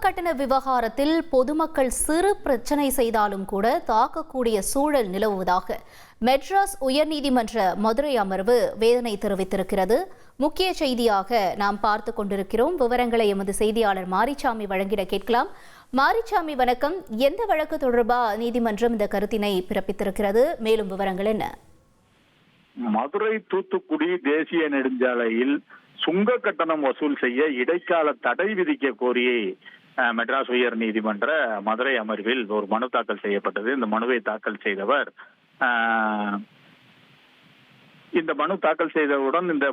கட்டண விவகாரத்தில் பொதுமக்கள் சிறு பிரச்சனை செய்தாலும் கூட தாக்கக்கூடிய சூழல் நிலவுவதாக மெட்ராஸ் உயர்நீதிமன்ற மதுரை அமர்வு வேதனை தெரிவித்திருக்கிறது. முக்கிய செய்தியாக நாம் பார்த்து கொண்டிருக்கிறோம். விவரங்களை எமது செய்தியாளர் மாரிச்சாமி வழங்கிட கேட்கலாம். மாரிச்சாமி வணக்கம். எந்த வழக்கு தொடர்பாக நீதிமன்றம் இந்த கருத்தினை பிறப்பித்திருக்கிறது? மேலும் விவரங்கள் என்ன? மதுரை தூத்துக்குடி தேசிய நெடுஞ்சாலையில் சுங்க கட்டணம் வசூல் செய்ய இடைக்கால தடை விதிக்க கோரி மெட்ராஸ் உயர் நீதிமன்ற மதுரை அமர்வில் ஒரு மனு தாக்கல் செய்யப்பட்டது. இந்த மனுவை தாக்கல் செய்தவர் இந்த மனு தாக்கல் செய்தவுடன் இந்த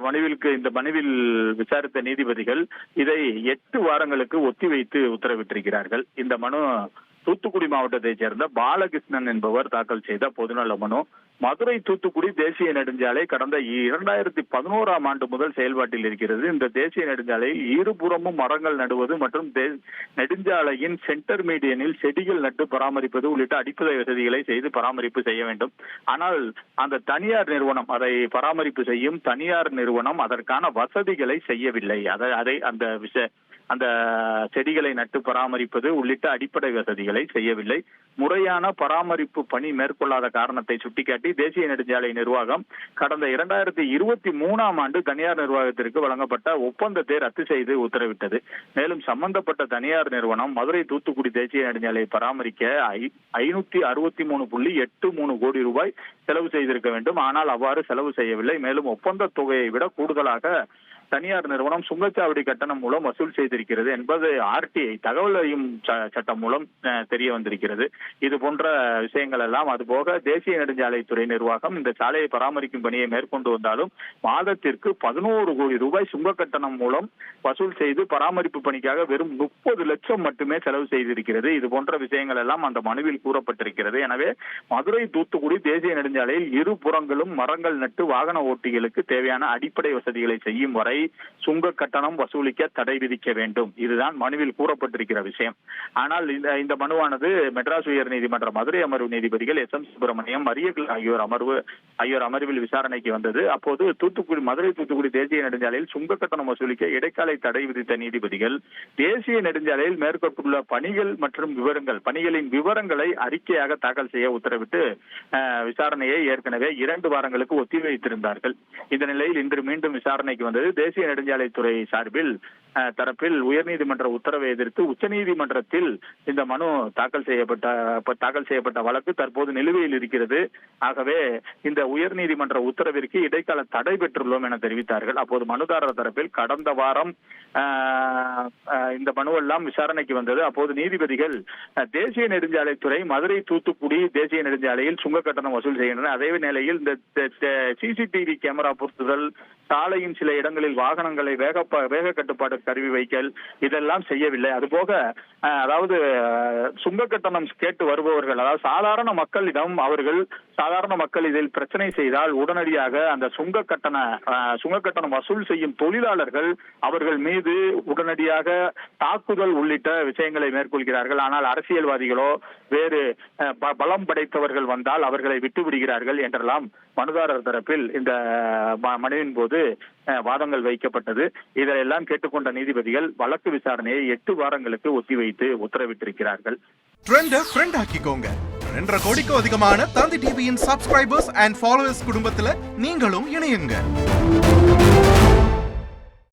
மனுவில் விசாரித்த நீதிபதிகள் இதை 8 வாரங்களுக்கு ஒத்திவைத்து உத்தரவிட்டிருக்கிறார்கள். இந்த மனு தூத்துக்குடி மாவட்டத்தைச் சேர்ந்த பாலகிருஷ்ணன் என்பவர் தாக்கல் செய்த பொதுநல மனு. மதுரை தூத்துக்குடி தேசிய நெடுஞ்சாலை கடந்த 2011ஆம் ஆண்டு முதல் செயல்பாட்டில் இருக்கிறது. இந்த தேசிய நெடுஞ்சாலையில் இருபுறமும் மரங்கள் நடுவது மற்றும் நெடுஞ்சாலையின் சென்டர் மீடியனில் செடிகள் நட்டு பராமரிப்பது உள்ளிட்ட அடிப்படை வசதிகளை செய்து பராமரிப்பு செய்ய வேண்டும். ஆனால் அந்த தனியார் நிறுவனம், அதை பராமரிப்பு செய்யும் தனியார் நிறுவனம் அதற்கான வசதிகளை செய்யவில்லை. அந்த செடிகளை நட்டு பராமரிப்பது உள்ளிட்ட அடிப்படை வசதிகளை செய்யவில்லை. முறையான பராமரிப்பு பணி மேற்கொள்ளாத காரணத்தை சுட்டிக்காட்டி தேசிய நெடுஞ்சாலை நிர்வாகம் கடந்த 2023ஆம் ஆண்டு தனியார் நிர்வாகத்திற்கு வழங்கப்பட்ட ஒப்பந்தத்தை ரத்து செய்து உத்தரவிட்டது. மேலும் சம்பந்தப்பட்ட தனியார் நிறுவனம் மதுரை தூத்துக்குடி தேசிய நெடுஞ்சாலையை பராமரிக்க 563.83 கோடி ரூபாய் செலவு செய்திருக்க வேண்டும். ஆனால் அவ்வாறு செலவு செய்யவில்லை. மேலும் ஒப்பந்த தொகையை விட கூடுதலாக தனியார் நிறுவனம் சுங்கச்சாவடி கட்டணம் மூலம் வசூல் செய்திருக்கிறது என்பது RTI தகவல் அறியும் சட்டம் மூலம் தெரிய வந்திருக்கிறது. இது போன்ற விஷயங்கள் எல்லாம், அதுபோக தேசிய நெடுஞ்சாலைத்துறை நிர்வாகம் இந்த சாலையை பராமரிக்கும் பணியை மேற்கொண்டு வந்தாலும் மாதத்திற்கு 11 கோடி ரூபாய் சுங்க கட்டணம் மூலம் வசூல் செய்து பராமரிப்பு பணிக்காக வெறும் 30 லட்சம் மட்டுமே செலவு செய்திருக்கிறது. இது போன்ற விஷயங்கள் எல்லாம் அந்த மனுவில் கூறப்பட்டிருக்கிறது. எனவே மதுரை தூத்துக்குடி தேசிய நெடுஞ்சாலையில் இரு புறங்களும் மரங்கள் நட்டு வாகன ஓட்டிகளுக்கு தேவையான அடிப்படை வசதிகளை செய்யும் வரை சுங்க கட்டணம் வசூலிக்க தடை விதிக்க வேண்டும். இதுதான் மனுவில் கூறப்பட்டிருக்கிற விஷயம். ஆனால் இந்த மனுவானது மெட்ராஸ் உயர் நீதிமன்ற மதுரை அமர்வு நீதிபதிகள் SM சுப்பிரமணியம், மரியகல் ஆகியோர் அமர்வில் விசாரணைக்கு வந்தது. அப்போது மதுரை தூத்துக்குடி தேசிய நெடுஞ்சாலையில் சுங்க கட்டணம் வசூலிக்க இடைக்கால தடை விதித்த நீதிபதிகள் தேசிய நெடுஞ்சாலையில் மேற்கொண்டுள்ள பணிகள் மற்றும் பணிகளின் விவரங்களை அறிக்கையாக தாக்கல் செய்ய உத்தரவிட்டு விசாரணையை ஏற்கனவே 2 வாரங்களுக்கு ஒத்திவைத்திருந்தார்கள். இந்த நிலையில் இன்று மீண்டும் விசாரணைக்கு வந்தது. தேசிய நெடுஞ்சாலைத்துறை தரப்பில் உயர்நீதிமன்ற உத்தரவை எதிர்த்து உச்சநீதிமன்றத்தில் இந்த மனு தாக்கல் செய்யப்பட்ட வழக்கு தற்போது நிலுவையில் இருக்கிறது. ஆகவே இந்த உயர்நீதிமன்ற உத்தரவிற்கு இடைக்கால தடை பெற்றுள்ளோம் என தெரிவித்தார்கள். அப்போது மனுதாரர் தரப்பில் கடந்த வாரம் இந்த மனுவெல்லாம் விசாரணைக்கு வந்தது. அப்போது நீதிபதிகள் தேசிய நெடுஞ்சாலைத்துறை மதுரை தூத்துக்குடி தேசிய நெடுஞ்சாலையில் சுங்க கட்டணம் வசூல் செய்கின்றன. அதே நிலையில் இந்த CCTV கேமரா பொருத்துதல், சாலையின் சில இடங்களில் வாகனங்களை வேக கட்டுப்பாடு கருவி வைக்கல், இதெல்லாம் செய்யவில்லை. அதுபோக அதாவது சுங்க கட்டணம் கேட்டு வருபவர்கள், அதாவது சாதாரண மக்கள் இதில் பிரச்சனை செய்தால் உடனடியாக அந்த சுங்க கட்டணம் வசூல் செய்யும் தொழிலாளர்கள் அவர்கள் மீது உடனடியாக தாக்குதல் உள்ளிட்ட விஷயங்களை மேற்கொள்கிறார்கள். ஆனால் அரசியல்வாதிகளோ வேறு பலம் படைத்தவர்கள் வந்தால் அவர்களை விட்டு விடுகிறார்கள் என்றெல்லாம் மனுதாரர் தரப்பில் இந்த மனுவின் போது வாதங்கள் வைக்கப்பட்டது. இதெல்லாம் கேட்டுக்கொண்ட நீதிபதிகள் வழக்கு விசாரணையை 8 வாரங்களுக்கு ஒத்திவைத்து உத்தரவிட்டிருக்கிறார்கள். ட்ரெண்ட் ஆக்கிக்கோங்க. 2.5 கோடிக்கும் அதிகமான தந்தி டிவியின் சப்ஸ்கிரைபர்ஸ் அண்ட் ஃபாலோவர்ஸ் குடும்பத்துல நீங்களும் இணையுங்க.